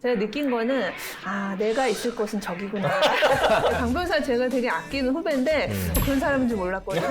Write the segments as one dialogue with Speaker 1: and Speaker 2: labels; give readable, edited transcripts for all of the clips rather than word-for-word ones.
Speaker 1: 제가 느낀 거는 내가 있을 곳은 저기구나. 강 변호사 제가 되게 아끼는 후배인데 그런 사람인 줄 몰랐거든요.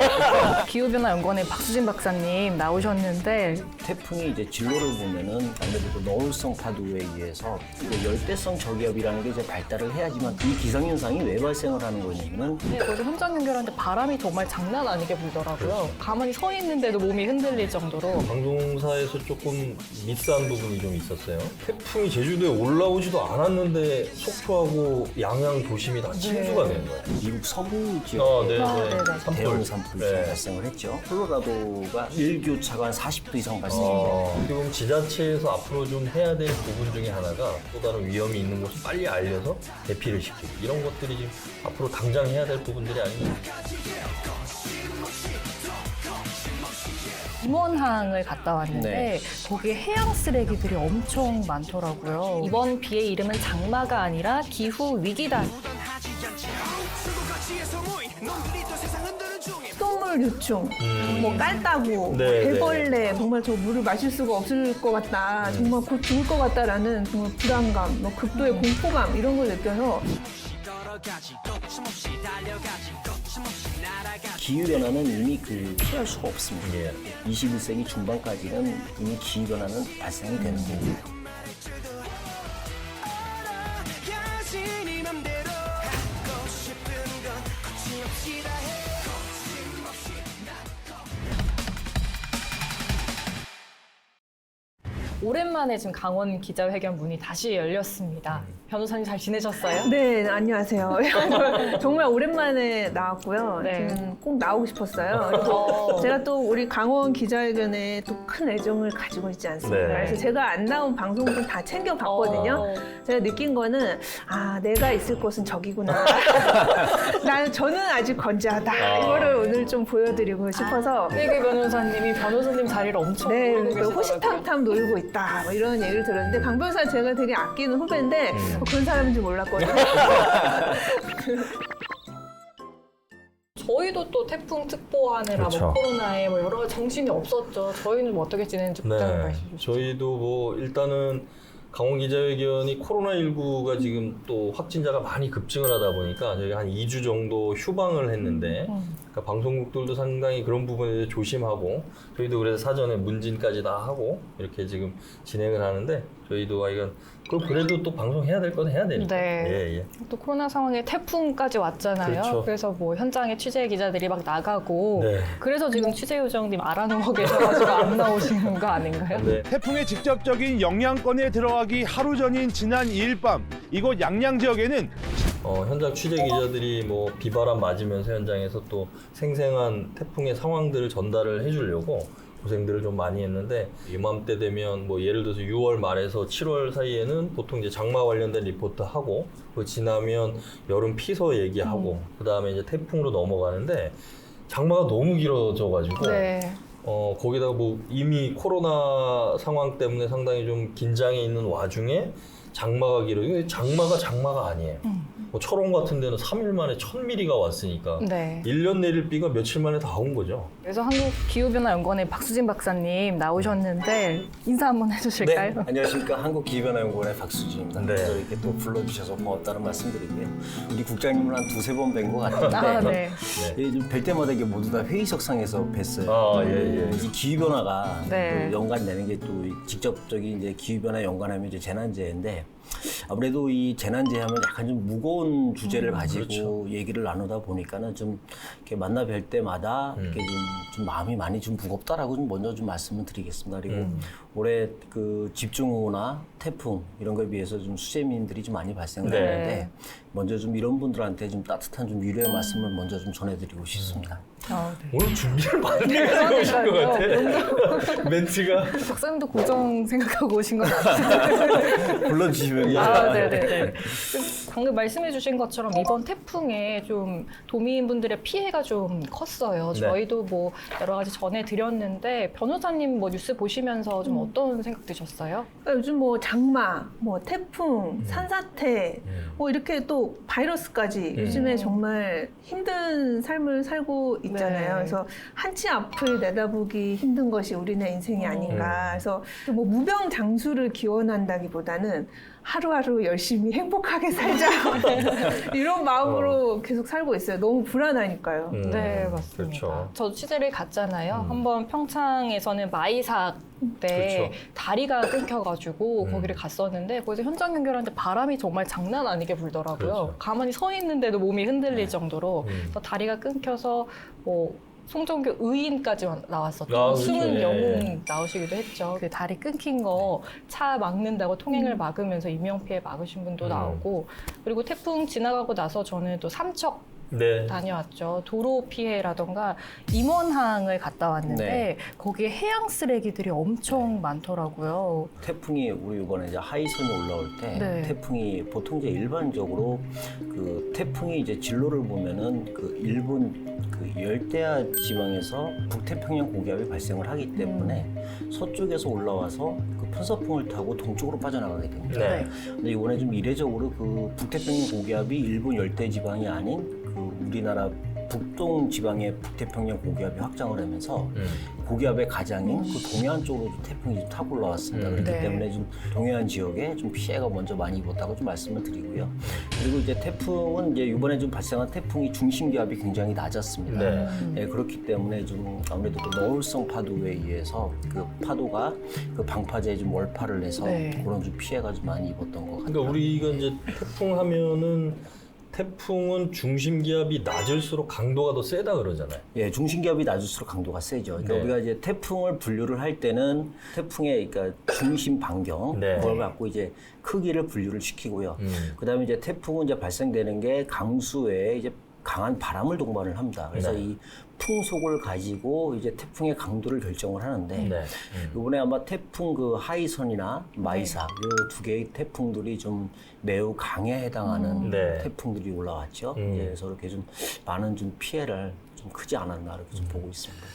Speaker 2: 기후변화연구원의 박수진 박사님 나오셨는데
Speaker 3: 태풍이 이제 진로를 보면은 아무래도 노을성 파도에 의해서 열대성 저기압이라는 게 이제 발달을 해야지만 이 기상현상이 왜 발생을 하는 거냐면은
Speaker 2: 어제 현장 연결하는데 바람이 정말 장난 아니게 불더라고요. 가만히 서 있는데도 몸이 흔들릴 정도로.
Speaker 4: 방송사에서 조금 미스한 부분이 좀 있었어요. 태풍이 제주도에 올라오지도 않았는데 속초하고 양양 도심이 다 침수가 된 거예요.
Speaker 3: 미국 서부 지역
Speaker 4: 네네.
Speaker 3: 대형 산불이 발생을 했죠. 콜로라도가 일교차가 한 40도 이상 발생했는데
Speaker 4: 지금 지자체에서 앞으로 좀 해야 될 부분 중에 하나가 또 다른 위험이 있는 곳을 빨리 알려서 대피를 시키고 이런 것들이 지금 앞으로 당장 해야 될 부분들이 아닌가.
Speaker 2: 임원항을 갔다 왔는데
Speaker 3: 네.
Speaker 2: 거기에 해양 쓰레기들이 엄청 많더라고요. 이번 비의 이름은 장마가 아니라 기후 위기다.
Speaker 1: 똥물 유충, 뭐 깔따구,
Speaker 4: 네,
Speaker 1: 대벌레, 정말 저 물을 마실 수가 없을 것 같다, 정말 곧 죽을 것 같다라는 정말 불안감, 뭐 극도의 공포감 이런 걸 느껴서
Speaker 3: 기후변화는 이미 피할 수가 없습니다.
Speaker 4: 예.
Speaker 3: 21세기 중반까지는 이미 기후변화는 발생이 되는 거고요.
Speaker 2: 오랜만에 지금 강원 기자회견 문이 다시 열렸습니다. 변호사님 잘 지내셨어요?
Speaker 1: 네, 안녕하세요. 정말 오랜만에 나왔고요.
Speaker 2: 네.
Speaker 1: 저는 꼭 나오고 싶었어요. 그래서 제가 또 우리 강원 기자회견에 또 큰 애정을 가지고 있지 않습니까?
Speaker 4: 네.
Speaker 1: 그래서 제가 안 나온 방송들 다 챙겨봤거든요. 제가 느낀 거는 내가 있을 곳은 저기구나. 저는 아직 건재하다. 이거를 오늘 좀 보여드리고 싶어서
Speaker 2: 세계 변호사님이 변호사님 자리를 엄청 노리고 계시더라고요.
Speaker 1: 호시탐탐 놀고 있다. 뭐 이런 얘기를 들었는데 강 변호사 제가 되게 아끼는 후배인데 그런 사람인 줄 몰랐거든요.
Speaker 2: 저희도 또 태풍 특보하느라
Speaker 4: 그렇죠.
Speaker 2: 뭐 코로나에 뭐 여러 가지 정신이 없었죠. 저희는 뭐 어떻게 지내는지 국장님 말씀해 주시죠.
Speaker 4: 저희도 뭐 일단은 강원 기자회견이 코로나19가 지금 또 확진자가 많이 급증을 하다 보니까 저희가 한 2주 정도 휴방을 했는데 그러니까 방송국들도 상당히 그런 부분에 대해서 조심하고 저희도 그래서 사전에 문진까지 다 하고 이렇게 지금 진행을 하는데 저희도 이건 그래도 또 방송해야 될 건 해야 되니까.
Speaker 2: 네.
Speaker 4: 예.
Speaker 2: 또 코로나 상황에 태풍까지 왔잖아요.
Speaker 4: 그렇죠.
Speaker 2: 그래서 뭐 현장에 취재 기자들이 막 나가고
Speaker 4: 네.
Speaker 2: 그래서 지금 취재 요정님 알아누워 계셔가지고 안 나오시는 거 아닌가요?
Speaker 4: 네.
Speaker 5: 태풍의 직접적인 영향권에 들어가기 하루 전인 지난 2일 밤 이곳 양양 지역에는
Speaker 4: 현장 취재 기자들이 뭐 비바람 맞으면서 현장에서 또 생생한 태풍의 상황들을 전달을 해주려고 고생들을 좀 많이 했는데 이맘때 되면 뭐 예를 들어서 6월 말에서 7월 사이에는 보통 이제 장마 관련된 리포트 하고 그 지나면 여름 피서 얘기하고 그 다음에 이제 태풍으로 넘어가는데 장마가 너무 길어져가지고
Speaker 2: 네.
Speaker 4: 거기다가 뭐 이미 코로나 상황 때문에 상당히 좀 긴장해 있는 와중에 장마가 길어요. 장마가 아니에요. 뭐 철원 같은 데는 3일 만에 1000mm가 왔으니까
Speaker 2: 네.
Speaker 4: 1년 내릴 비가 며칠 만에 다 온 거죠.
Speaker 2: 그래서 한국기후변화연구원의 박수진 박사님 나오셨는데 인사 한번 해주실까요?
Speaker 3: 네, 안녕하십니까. 한국기후변화연구원의 박수진입니다.
Speaker 4: 네.
Speaker 3: 저 이렇게 또 불러주셔서 고맙다는 말씀드리고요. 우리 국장님을 한 두세 번 뵌 것 같은데
Speaker 2: 네.
Speaker 3: 뵐 때마다 이게 모두 다 회의석상에서 뵀어요.
Speaker 4: 예.
Speaker 3: 이 기후변화가
Speaker 2: 네.
Speaker 3: 또 연관되는 게 또 직접적인 이제 기후변화 연관하면 이제 재난재해인데 아무래도 이 재난재해하면 약간 좀 무거운 주제를 가지고
Speaker 4: 그렇죠. 얘기를
Speaker 3: 나누다 보니까는 좀 이렇게 만나 뵐 때마다 이렇게 좀 마음이 많이 좀 무겁다라고 좀 먼저 좀 말씀을 드리겠습니다. 그리고 올해 그 집중호우나 태풍 이런 거에 비해서 좀 수재민들이 좀 많이 발생을
Speaker 4: 네.
Speaker 3: 했는데 먼저 좀 이런 분들한테 좀 따뜻한 좀 위로의 말씀을 먼저 좀 전해드리고 싶습니다.
Speaker 2: 네.
Speaker 4: 오늘 준비를 많이 해서 오신 것 같아. 멘트가.
Speaker 2: 박사님도 고정 생각하고 오신 건 아니죠?
Speaker 3: 불러주시면
Speaker 2: 네네네. 방금 말씀해주신 것처럼 이번 태풍에 좀 도민분들의 피해가 좀 컸어요.
Speaker 4: 네.
Speaker 2: 저희도 뭐 여러 가지 전해드렸는데 변호사님 뭐 뉴스 보시면서 좀 어떤 생각 드셨어요?
Speaker 1: 요즘 뭐 장마, 뭐 태풍, 산사태, 뭐 이렇게 또 바이러스까지 요즘에 정말 힘든 삶을 살고 있잖아요.
Speaker 2: 네.
Speaker 1: 그래서 한치 앞을 내다보기 힘든 것이 우리네 인생이 아닌가. 그래서 뭐 무병장수를 기원한다기보다는 하루하루 열심히 행복하게 살자 이런 마음으로 계속 살고 있어요. 너무 불안하니까요.
Speaker 2: 네, 맞습니다.
Speaker 4: 그렇죠.
Speaker 2: 저 취재를 갔잖아요. 한번 평창에서는 마이삭 때
Speaker 4: 그렇죠.
Speaker 2: 다리가 끊겨가지고 거기를 갔었는데 거기서 현장 연결하는데 바람이 정말 장난 아니게 불더라고요.
Speaker 4: 그렇죠.
Speaker 2: 가만히 서 있는데도 몸이 흔들릴 정도로 그래서 다리가 끊겨서 뭐 송정교 의인까지 나왔었죠.
Speaker 4: 아,
Speaker 2: 숨은
Speaker 4: 그렇죠.
Speaker 2: 영웅 나오시기도 했죠. 그 다리 끊긴 거 차 막는다고 통행을 막으면서 인명피해 막으신 분도 나오고 그리고 태풍 지나가고 나서 저는 또 삼척
Speaker 4: 네.
Speaker 2: 다녀왔죠. 도로 피해라던가 임원항을 갔다 왔는데
Speaker 3: 네.
Speaker 2: 거기에 해양 쓰레기들이 엄청 많더라고요.
Speaker 3: 태풍이 우리 이번에 이제 하이선이 올라올 때
Speaker 2: 네.
Speaker 3: 태풍이 보통 이제 일반적으로 그 태풍이 이제 진로를 보면은 그 일본 그 열대야 지방에서 북태평양 고기압이 발생을 하기 때문에 서쪽에서 올라와서 그 편서풍을 타고 동쪽으로 빠져나가게 됩니다.
Speaker 4: 네.
Speaker 3: 근데 이번에 좀 이례적으로 그 북태평양 고기압이 일본 열대 지방이 아닌 그 우리나라 북동 지방의 북태평양 고기압이 확장을 하면서 고기압의 가장인 그 동해안 쪽으로 태풍이 좀 타고 올라왔습니다. 그렇기
Speaker 2: 네.
Speaker 3: 때문에 좀 동해안 지역에 좀 피해가 먼저 많이 입었다고 좀 말씀을 드리고요. 그리고 이제 태풍은 이제 이번에 좀 발생한 태풍이 중심 기압이 굉장히 낮았습니다.
Speaker 4: 네.
Speaker 3: 네, 그렇기 때문에 좀 아무래도 그 너울성 파도에 의해서 그 파도가 그 방파제에 좀 월파를 해서
Speaker 2: 네.
Speaker 3: 그런 좀 피해가 좀 많이 입었던 것 같아요.
Speaker 4: 그러니까 우리가 이제 태풍 하면은 태풍은 중심 기압이 낮을수록 강도가 더 세다 그러잖아요.
Speaker 3: 예, 중심 기압이 낮을수록 강도가 세죠. 그러니까
Speaker 4: 네.
Speaker 3: 우리가 이제 태풍을 분류를 할 때는 태풍의 그러니까 중심 반경
Speaker 4: 네.
Speaker 3: 그걸 갖고 이제 크기를 분류를 시키고요. 그다음에 이제 태풍은 이제 발생되는 게 강수 외에 이제 강한 바람을 동반을 합니다. 그래서
Speaker 4: 네.
Speaker 3: 이 풍속을 가지고 이제 태풍의 강도를 결정을 하는데
Speaker 4: 네.
Speaker 3: 이번에 아마 태풍 그 하이선이나 마이삭 이 두 개의 태풍들이 좀 매우 강에 해당하는
Speaker 4: 네.
Speaker 3: 태풍들이 올라왔죠. 예, 그래서 이렇게 좀 많은 좀 피해를 좀 크지 않았나 이렇게 좀 보고 있습니다.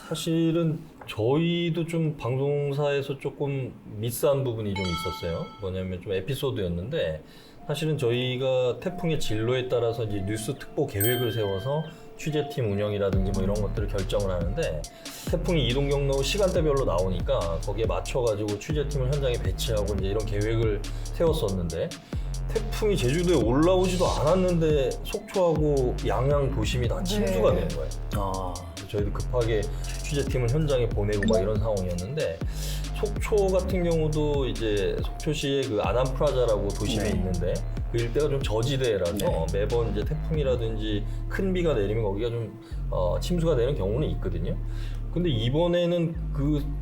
Speaker 4: 사실은 저희도 좀 방송사에서 조금 미스한 부분이 좀 있었어요. 뭐냐면 좀 에피소드였는데 사실은 저희가 태풍의 진로에 따라서 이제 뉴스 특보 계획을 세워서 취재팀 운영이라든지 뭐 이런 것들을 결정을 하는데 태풍이 이동 경로 시간대별로 나오니까 거기에 맞춰가지고 취재팀을 현장에 배치하고 이제 이런 계획을 세웠었는데 태풍이 제주도에 올라오지도 않았는데 속초하고 양양 도심이 다 침수가 되는 거예요.
Speaker 3: 아,
Speaker 4: 저희도 급하게 취재팀을 현장에 보내고 막 이런 상황이었는데 속초 같은 경우도 이제 속초시에 그 아난프라자라고 도심에 있는데 그 일대가 좀 저지대라서 매번 이제 태풍이라든지 큰 비가 내리면 거기가 좀 침수가 되는 경우는 있거든요. 근데 이번에는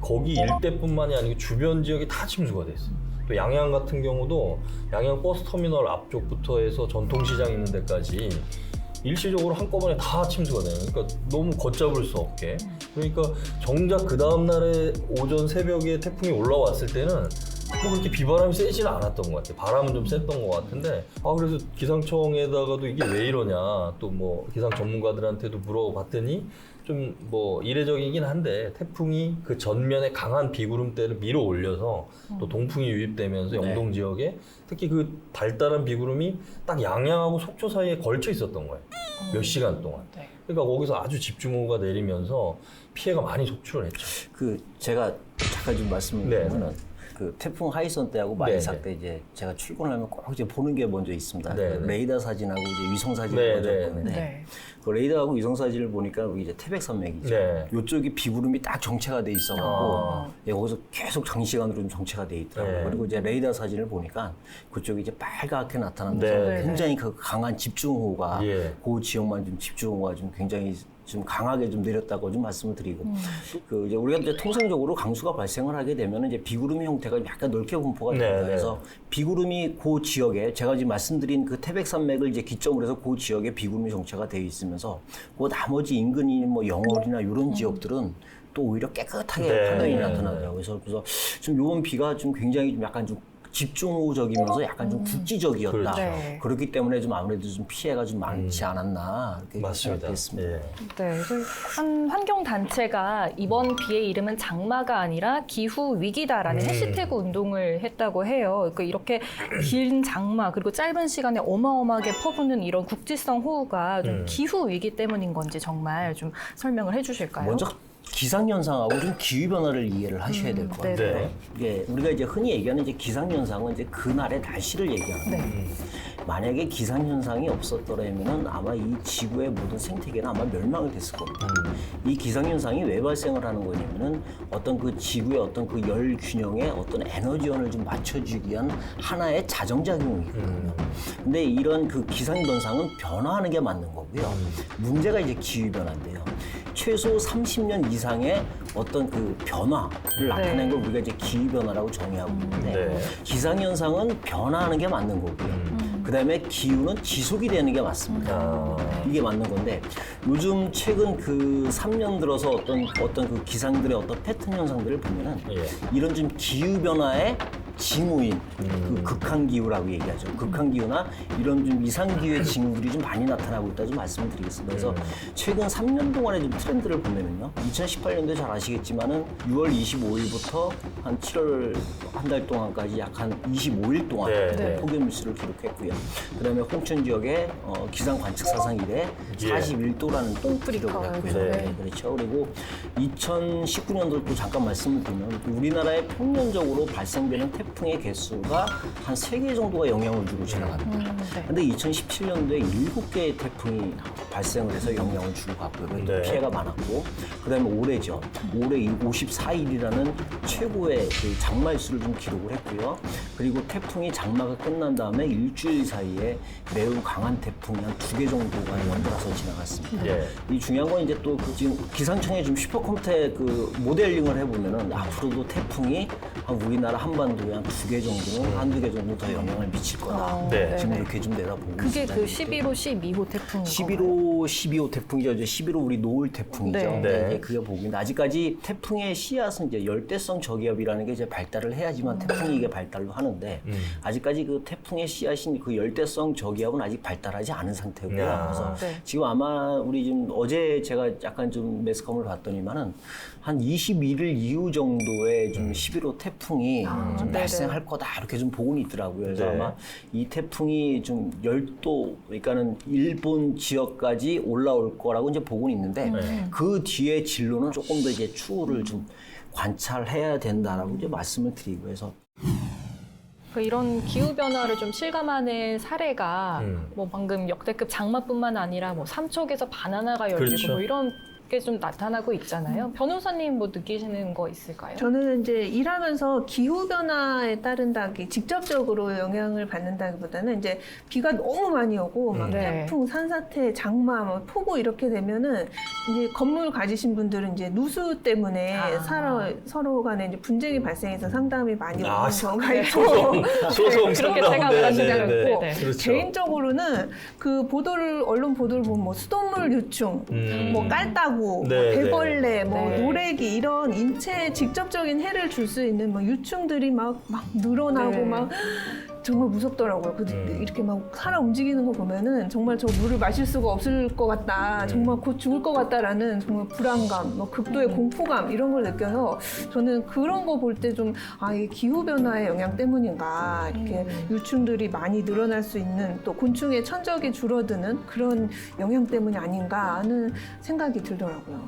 Speaker 4: 거기 일대뿐만이 아니고 주변 지역이 다 침수가 됐어요. 또 양양 같은 경우도 양양 버스터미널 앞쪽부터 해서 전통시장 있는 데까지 일시적으로 한꺼번에 다 침수가 되는 그러니까 너무 걷잡을 수 없게 그러니까 정작 그 다음날에 오전 새벽에 태풍이 올라왔을 때는 뭐 그렇게 비바람이 세지는 않았던 것 같아요. 바람은 좀 셌던 것 같은데 그래서 기상청에다가도 이게 왜 이러냐 또 뭐 기상 전문가들한테도 물어봤더니 좀 뭐 이례적이긴 한데 태풍이 그 전면에 강한 비구름대를 밀어 올려서 또 동풍이 유입되면서 영동 지역에 특히 그 달달한 비구름이 딱 양양하고 속초 사이에 걸쳐 있었던 거예요. 몇 시간 동안.
Speaker 2: 네.
Speaker 4: 그러니까 거기서 아주 집중호우가 내리면서 피해가 많이 속출을 했죠.
Speaker 3: 그 제가 잠깐 좀 말씀드리면은 그 태풍 하이선 때하고 마이삭 때 이제 제가 출근하면 꼭 이제 보는 게 먼저 있습니다.
Speaker 4: 네,
Speaker 3: 그
Speaker 4: 네.
Speaker 3: 레이더 사진하고 이제 위성 사진을
Speaker 4: 네,
Speaker 3: 먼저
Speaker 4: 네,
Speaker 3: 보는데
Speaker 2: 네.
Speaker 3: 그 레이더하고 위성 사진을 보니까 여기 이제 태백산맥이죠.
Speaker 4: 네.
Speaker 3: 이쪽이 비구름이 딱 정체가 돼 있어갖고 예, 거기서 계속 장시간으로 좀 정체가 돼 있더라고요.
Speaker 4: 네.
Speaker 3: 그리고 이제 레이더 사진을 보니까 그쪽이 이제 빨갛게 나타나면서
Speaker 4: 네.
Speaker 3: 굉장히 그 강한 집중호우가
Speaker 4: 예.
Speaker 3: 그 지역만 좀 집중호우가 좀 굉장히 좀 강하게 좀 내렸다고 좀 말씀을 드리고 그 이제 우리가 이제 통상적으로 강수가 발생을 하게 되면 이제 비구름의 형태가 약간 넓게 분포가 됩니다.
Speaker 4: 네, 네.
Speaker 3: 그래서 비구름이 그 지역에 제가 지금 말씀드린 그 태백산맥을 이제 기점으로 해서 그 지역에 비구름이 정체가 되어 있으면서 그 나머지 인근이 뭐 영월이나 이런 지역들은 또 오히려 깨끗하게
Speaker 4: 네.
Speaker 3: 화면이 나타나더라고요. 그래서 좀 요번 비가 좀 굉장히 좀 약간 좀 집중호우적이면서 약간 좀 국지적이었다.
Speaker 4: 그렇죠.
Speaker 2: 네.
Speaker 3: 그렇기 때문에 좀 아무래도 좀 피해가 좀 많지 않았나 이렇게
Speaker 4: 맞습니다.
Speaker 3: 생각했습니다.
Speaker 4: 예.
Speaker 2: 네, 그래서 한 환경 단체가 이번 비의 이름은 장마가 아니라 기후 위기다라는 해시태그 운동을 했다고 해요. 그러니까 이렇게 긴 장마 그리고 짧은 시간에 어마어마하게 퍼부는 이런 국지성 호우가 좀 기후 위기 때문인 건지 정말 좀 설명을 해주실까요?
Speaker 3: 먼저 기상현상하고 좀 기후변화를 이해를 하셔야 될 것 같아요.
Speaker 4: 네.
Speaker 3: 이게 우리가 이제 흔히 얘기하는 이제 기상현상은 이제 그날의 날씨를 얘기하는 거예요. 만약에 기상현상이 없었더라면은 아마 이 지구의 모든 생태계는 아마 멸망이 됐을 겁니다. 이 기상현상이 왜 발생을 하는 거냐면은 어떤 그 지구의 어떤 그 열 균형에 어떤 에너지원을 좀 맞춰주기 위한 하나의 자정작용이 있거든요. 근데 이런 그 기상변상은 변화하는 게 맞는 거고요. 문제가 이제 기후변화인데요. 최소 30년 이상의 어떤 그 변화를 나타낸 걸 우리가 이제 기후변화라고 정의하고 있는데
Speaker 4: 네.
Speaker 3: 기상현상은 변화하는 게 맞는 거고요. 그다음에 기후는 지속이 되는 게 맞습니다. 이게 맞는 건데 요즘 최근 그 3년 들어서 어떤 그 기상들의 어떤 패턴 현상들을 보면은
Speaker 4: 예.
Speaker 3: 이런 좀 기후 변화의 징후인 그 극한 기후라고 얘기하죠. 극한 기후나 이런 좀 이상 기후의 징후들이 좀 많이 나타나고 있다 좀 말씀을 드리겠습니다. 그래서 최근 3년 동안의 좀 트렌드를 보면은요. 2018년도에 잘 아시겠지만은 6월 25일부터 한 7월 한 달 동안까지 약 한 25일 동안
Speaker 4: 네.
Speaker 3: 폭염일수를 기록했고요. 그다음에 홍천 지역의 기상 관측 사상 이래 41도라는 또 기록을 했고요.
Speaker 4: 네.
Speaker 3: 그렇죠. 그리고 2019년도 또 잠깐 말씀을 드리면 우리나라에 평년적으로 발생되는 태풍의 개수가 한 3개 정도가 영향을 주고 지나갑니다. 근데 2017년도에 7개의 태풍이 발생을 해서 영향을 주고 갔고요.
Speaker 4: 네.
Speaker 3: 피해가 많았고 그다음에 올해죠. 올해 54일이라는 최고의 그 장마일수를 좀 기록을 했고요. 그리고 태풍이 장마가 끝난 다음에 일주일 사이에 매우 강한 태풍이 한 2개 정도가 연달아서 지나갔습니다.
Speaker 4: 예.
Speaker 3: 이 중요한 건 이제 또 그 지금 기상청에 좀 슈퍼컴퓨터에 그 모델링을 해보면은 앞으로도 태풍이 한 우리나라 한반도에 한 2개 정도는 한두 개 정도 더 영향을 미칠 거다.
Speaker 4: 네.
Speaker 3: 지금 이렇게 좀 내다보고
Speaker 2: 그게
Speaker 3: 있습니다.
Speaker 2: 그 11호, 12호 태풍인
Speaker 3: 11호, 12호 태풍이죠. 이제 11호 우리 노을 태풍이죠.
Speaker 2: 네.
Speaker 3: 근데
Speaker 4: 네.
Speaker 3: 이제 그게 보고 있는데 아직까지 태풍의 씨앗은 이제 열대성 저기압이라는 게 이제 발달을 해야지만 태풍이 이게 발달로 하는데 아직까지 그 태풍의 씨앗인 그 열대성 저기압은 아직 발달하지 않은 상태고요.
Speaker 4: 야.
Speaker 3: 그래서
Speaker 2: 네.
Speaker 3: 지금 아마 우리 지금 어제 제가 약간 좀 매스컴을 봤더니만은 한 21일 이후 정도에 좀 11호 태풍이 좀
Speaker 2: 네네.
Speaker 3: 발생할 거다 이렇게 좀 보고는 있더라고요. 그래서
Speaker 4: 네.
Speaker 3: 아마 이 태풍이 좀 열도 그러니까는 일본 지역까지 올라올 거라고 이제 보고는 있는데 그 뒤에 진로는 조금 더 이제 추후를 좀 관찰해야 된다라고 이제 말씀을 드리고 해서
Speaker 2: 그 이런 기후 변화를 좀 실감하는 사례가
Speaker 4: 음.
Speaker 2: 뭐 방금 역대급 장마뿐만 아니라 뭐 삼척에서 바나나가 열리고
Speaker 4: 그렇죠.
Speaker 2: 뭐 이런 게 좀 나타나고 있잖아요. 변호사님 뭐 느끼시는 거 있을까요?
Speaker 1: 저는 이제 일하면서 기후 변화에 따른다기 직접적으로 영향을 받는다기보다는 이제 비가 너무 많이 오고 막
Speaker 2: 네.
Speaker 1: 태풍, 산사태, 장마, 뭐 폭우 이렇게 되면은 이제 건물 가지신 분들은 이제 누수 때문에 서로 간에 이제 분쟁이 발생해서 상담이 많이
Speaker 4: 아,
Speaker 1: 오는 경우가 있고
Speaker 4: 소송
Speaker 2: 그렇게
Speaker 4: 상담.
Speaker 2: 생각을 하시는
Speaker 4: 네,
Speaker 2: 거고.
Speaker 4: 네. 그렇죠.
Speaker 1: 개인적으로는 그 언론 보도를 보면 뭐 수돗물 유충, 뭐 깔따구,
Speaker 4: 네,
Speaker 1: 대걸레, 뭐
Speaker 2: 네.
Speaker 1: 노래기 이런 인체에 직접적인 해를 줄 수 있는 뭐 유충들이 막 늘어나고
Speaker 2: 네.
Speaker 1: 막 정말 무섭더라고요. 이렇게 막 살아 움직이는 거 보면은 정말 저 물을 마실 수가 없을 것 같다. 정말 곧 죽을 것 같다라는 정말 불안감, 뭐 극도의 공포감 이런 걸 느껴서 저는 그런 거 볼 때 좀 이게 기후 변화의 영향 때문인가 이렇게 유충들이 많이 늘어날 수 있는 또 곤충의 천적이 줄어드는 그런 영향 때문이 아닌가 하는 생각이 들더라고요.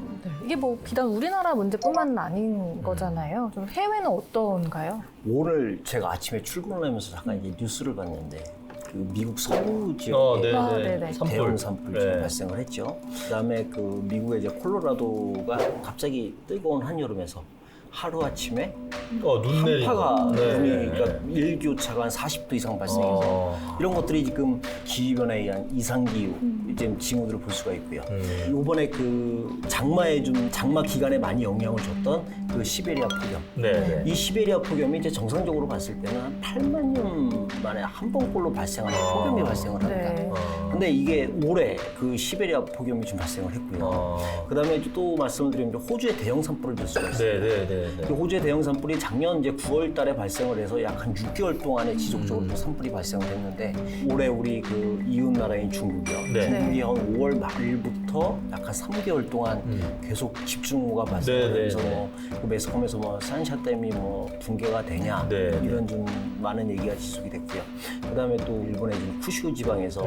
Speaker 2: 이게 뭐 비단 우리나라 문제뿐만 아닌 거잖아요. 좀 해외는 어떤가요?
Speaker 3: 오늘 제가 아침에 출근을 하면서 잠깐 이제 뉴스를 봤는데 그 미국 서부 지역에
Speaker 2: 아,
Speaker 4: 네.
Speaker 2: 네네.
Speaker 3: 대형 산불이 좀
Speaker 4: 네.
Speaker 3: 발생을 했죠. 그다음에 그 미국의 이제 콜로라도가 갑자기 뜨거운 한여름에서 하루 아침에
Speaker 4: 눈 내리고.
Speaker 3: 한파가
Speaker 4: 네.
Speaker 3: 눈이 그러니까 일교차가 한 40도 이상 발생해서 이런 것들이 지금 기후변화에 의한 이상기후 이제 징후들을 볼 수가 있고요. 이번에 그 장마에 좀 장마 기간에 많이 영향을 줬던 그 시베리아 폭염.
Speaker 4: 네.
Speaker 3: 이 시베리아 폭염이 이제 정상적으로 봤을 때는 한 8만 년 만에 한 번꼴로 발생하는 폭염이 발생을 합니다.
Speaker 2: 네.
Speaker 3: 근데 이게 올해 그 시베리아 폭염이 좀 발생을 했고요. 그다음에 또 말씀을 드리면 호주의 대형 산불을 볼 수가 있어요.
Speaker 4: 네.
Speaker 3: 그 호주의 대형 산불이 작년 이제 9월 달에 발생을 해서 약 한 6개월 동안에 지속적으로 또 산불이 발생을 했는데 올해 우리 그 이웃 나라인 중국이요.
Speaker 4: 네.
Speaker 3: 중국이 한 5월 말부터 약 한 3개월 동안 계속 집중호우가 발생을
Speaker 4: 네,
Speaker 3: 해서
Speaker 4: 네,
Speaker 3: 뭐 그 매스컴에서 뭐 산샤댐이 뭐 붕괴가 되냐
Speaker 4: 네,
Speaker 3: 이런 좀 많은 얘기가 지속이 됐고요. 그다음에 또 일본의 지금 쿠슈 지방에서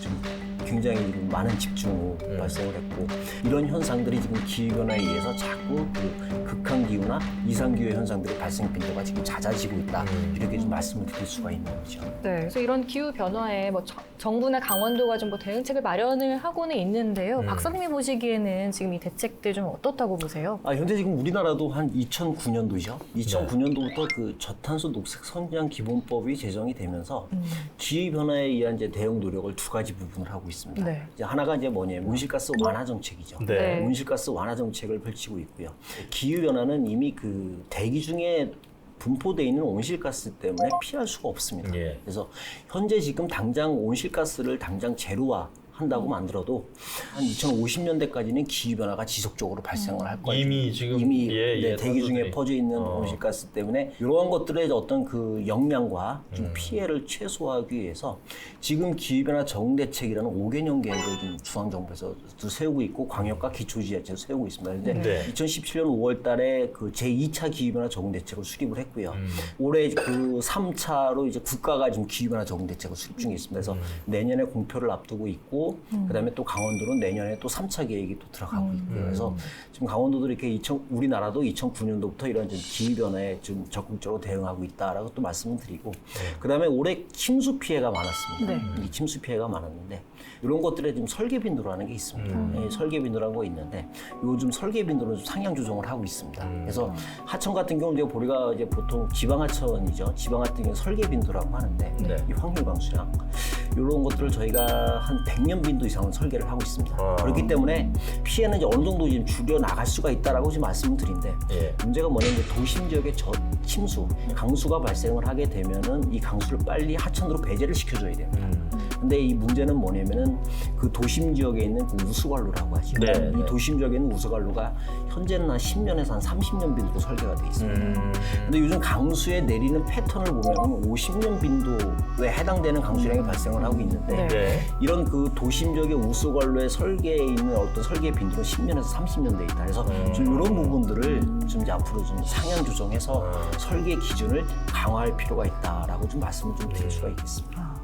Speaker 3: 좀 굉장히 지금 많은 집중이 발생을 했고 이런 현상들이 지금 기후변화에 의해서 자꾸 그 극한기후나 이상기후 현상들의 발생 빈도가 지금 잦아지고 있다. 이렇게 좀 말씀을 드릴 수가 있는 거죠.
Speaker 2: 네, 그래서 이런 기후 변화에 뭐 정부나 강원도가 좀 뭐 대응책을 마련을 하고는 있는데요. 박사님이 보시기에는 지금 이 대책들 좀 어떻다고 보세요?
Speaker 3: 현재 지금 우리나라도 한 2009년도죠. 2009년도부터 그 저탄소 녹색 성장 기본법이 제정이 되면서 기후 변화에 의한 이제 대응 노력을 두 가지 부분을 하고 있습니다.
Speaker 2: 네.
Speaker 3: 이제 하나가 이제 뭐냐면 온실가스 완화 정책이죠.
Speaker 2: 네.
Speaker 3: 온실가스 완화 정책을 펼치고 있고요. 기후 변화는 이미 그 대기 중에 분포되어 있는 온실가스 때문에 피할 수가 없습니다.
Speaker 4: 예.
Speaker 3: 그래서 현재 지금 당장 온실가스를 당장 제로화 한다고 만들어도 한 2050년대까지는 기후변화가 지속적으로 발생을 할 거예요.
Speaker 4: 이미 지금
Speaker 3: 대기 중에
Speaker 4: 탄소들이.
Speaker 3: 퍼져 있는 온실가스 때문에 이러한 것들의 어떤 그 영향과 좀 피해를 최소화하기 위해서 지금 기후변화 적응 대책이라는 5개년 계획을 좀 중앙정부에서 세우고 있고 광역과 기초지자체에서 세우고 있습니다. 그런데
Speaker 4: 네.
Speaker 3: 2017년 5월달에 그 제2차 기후변화 적응 대책을 수립을 했고요. 올해 그 3차로 이제 국가가 지금 기후변화 적응 대책을 수립 중에 있습니다. 그래서 내년에 공표를 앞두고 있고 그다음에 또 강원도는 내년에 또 3차 계획이 또 들어가고 있고요. 그래서 지금 강원도도 이렇게 우리나라도 2009년도부터 이런 좀 기후변화에 좀 적극적으로 대응하고 있다라고 또 말씀을 드리고 그다음에 올해 침수 피해가 많았습니다.
Speaker 2: 네.
Speaker 3: 이 침수 피해가 많았는데 이런 것들에 좀 설계 빈도라는 게 있습니다. 예, 설계 빈도라는 거 있는데 요즘 설계 빈도는 좀 상향 조정을 하고 있습니다. 그래서 하천 같은 경우는 이제 우리가 이제 보통 지방 하천이죠. 지방 같은 경우 설계 빈도라고 하는데
Speaker 4: 네.
Speaker 3: 이 확률 강수량 이런 것들을 저희가 한 100년 빈도 이상은 설계를 하고 있습니다. 그렇기 때문에 피해는 이제 어느 정도 지금 줄여 나갈 수가 있다라고 지금 말씀을 드린데
Speaker 4: 예.
Speaker 3: 문제가 뭐냐면 이제 도심 지역의 침수, 강수가 발생을 하게 되면은 이 강수를 빨리 하천으로 배제를 시켜줘야 됩니다. 근데 이 문제는 뭐냐면은 그 도심 지역에 있는 그 우수관로라고 하죠.
Speaker 4: 네,
Speaker 3: 이
Speaker 4: 네.
Speaker 3: 도심 지역에 있는 우수관로가 현재는 한 10년에서 한 30년 빈도로 설계가 돼 있습니다. 근데 요즘 강수에 내리는 패턴을 보면 50년 빈도에 해당되는 강수량이 발생을 하고 있는데
Speaker 4: 네.
Speaker 3: 이런 그 도심 지역의 우수관로의 설계에 있는 어떤 설계 빈도는 10년에서 30년 돼 있다. 그래서 좀 이런 부분들을 좀 이제 앞으로 좀 상향 조정해서 설계 기준을 강화할 필요가 있다라고 좀 말씀을 좀 드릴 수가 있겠습니다.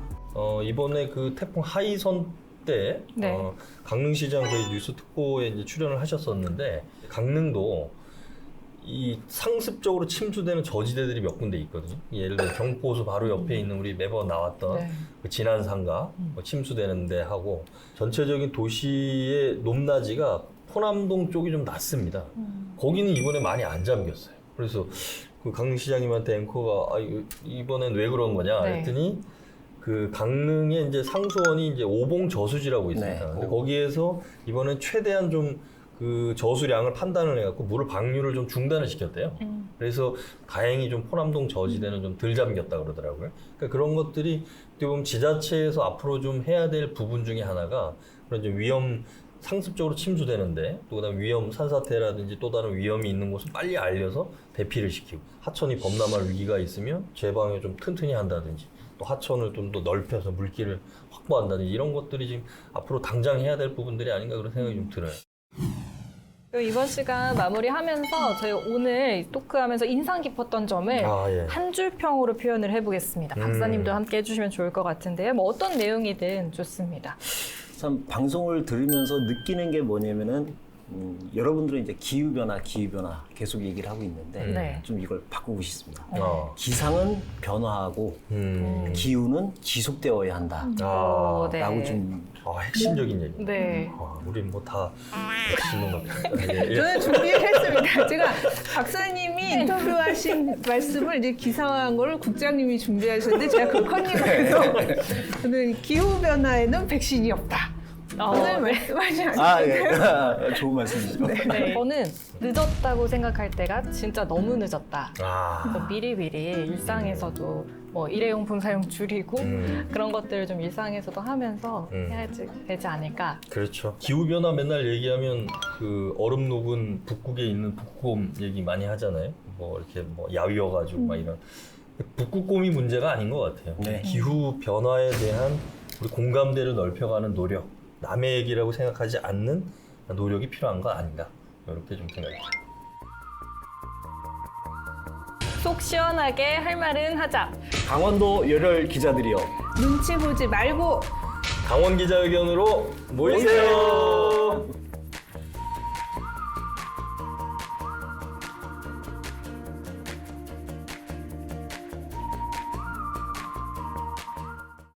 Speaker 4: 이번에 그 태풍 하이선 때
Speaker 2: 네.
Speaker 4: 강릉시장 저희 뉴스 특보에 이제 출연을 하셨었는데 강릉도 이 상습적으로 침수되는 저지대들이 몇 군데 있거든요. 예를 들어 경포호수 바로 옆에 있는 우리 매번 나왔던
Speaker 2: 네.
Speaker 4: 그 진안산가 침수되는 데 하고 전체적인 도시의 높낮이가 포남동 쪽이 좀 낮습니다. 거기는 이번에 많이 안 잠겼어요. 그래서 그 강릉시장님한테 앵커가 이번엔 왜 그런 거냐
Speaker 2: 네.
Speaker 4: 했더니 그 강릉에 이제 상수원이 이제 오봉 저수지라고 있습니다.
Speaker 3: 네.
Speaker 4: 근데 거기에서 이번엔 최대한 좀 그 저수량을 판단을 해갖고 물을 방류를 좀 중단을 시켰대요. 그래서 다행히 좀 포남동 저지대는 좀 덜 잠겼다 그러더라고요. 그러니까 그런 것들이 어떻게 보면 지자체에서 앞으로 좀 해야 될 부분 중에 하나가 그런 좀 위험 상습적으로 침수되는데 또 그다음 위험 산사태라든지 또 다른 위험이 있는 곳을 빨리 알려서 대피를 시키고 하천이 범람할 위기가 있으면 제방에 좀 튼튼히 한다든지 또 하천을 좀 더 넓혀서 물길을 확보한다든지 이런 것들이 지금 앞으로 당장 해야 될 부분들이 아닌가 그런 생각이 좀 들어요.
Speaker 2: 이번 시간 마무리하면서 저희 오늘 토크하면서 인상 깊었던 점을
Speaker 4: 예.
Speaker 2: 한 줄 평으로 표현을 해보겠습니다. 박사님도 함께 해주시면 좋을 것 같은데요. 뭐 어떤 내용이든 좋습니다.
Speaker 3: 참 방송을 들으면서 느끼는 게 뭐냐면은 여러분들은 이제 기후변화 계속 얘기를 하고 있는데
Speaker 2: 네.
Speaker 3: 좀 이걸 바꾸고 싶습니다.
Speaker 4: 아.
Speaker 3: 기상은 변화하고 기후는 지속되어야 한다.
Speaker 2: 네.
Speaker 3: 라고 좀
Speaker 4: 핵심적인 얘기.
Speaker 2: 네.
Speaker 4: 우린 뭐 다 핵심만 예.
Speaker 1: 저는 준비했습니다. 제가 박사님이 인터뷰하신 말씀을 이제 기사화한 거를 국장님이 준비하셨는데 제가 극헌님께서 저는 기후 변화에는 백신이 없다. 오늘 말씀하지 않았는데
Speaker 3: 예. 좋은 말씀이죠.
Speaker 2: 네. 저는 늦었다고 생각할 때가 진짜 너무 늦었다. 그래서 미리미리 일상에서도 뭐 일회용품 사용 줄이고 그런 것들을 좀 일상에서도 하면서 해야지 되지 않을까.
Speaker 4: 그렇죠. 기후변화 맨날 얘기하면 그 얼음 녹은 북극에 있는 북극곰 얘기 많이 하잖아요. 뭐 이렇게 뭐 야위어가지고 막 이런. 북극곰이 문제가 아닌 것 같아요.
Speaker 3: 네.
Speaker 4: 기후변화에 대한 우리 공감대를 넓혀가는 노력, 남의 얘기라고 생각하지 않는 노력이 필요한 거 아닌가. 이렇게 좀 생각해요.
Speaker 2: 속 시원하게 할 말은 하자.
Speaker 3: 강원도 열혈 기자들이요.
Speaker 1: 눈치 보지 말고
Speaker 4: 강원 기자회견으로 모이세요.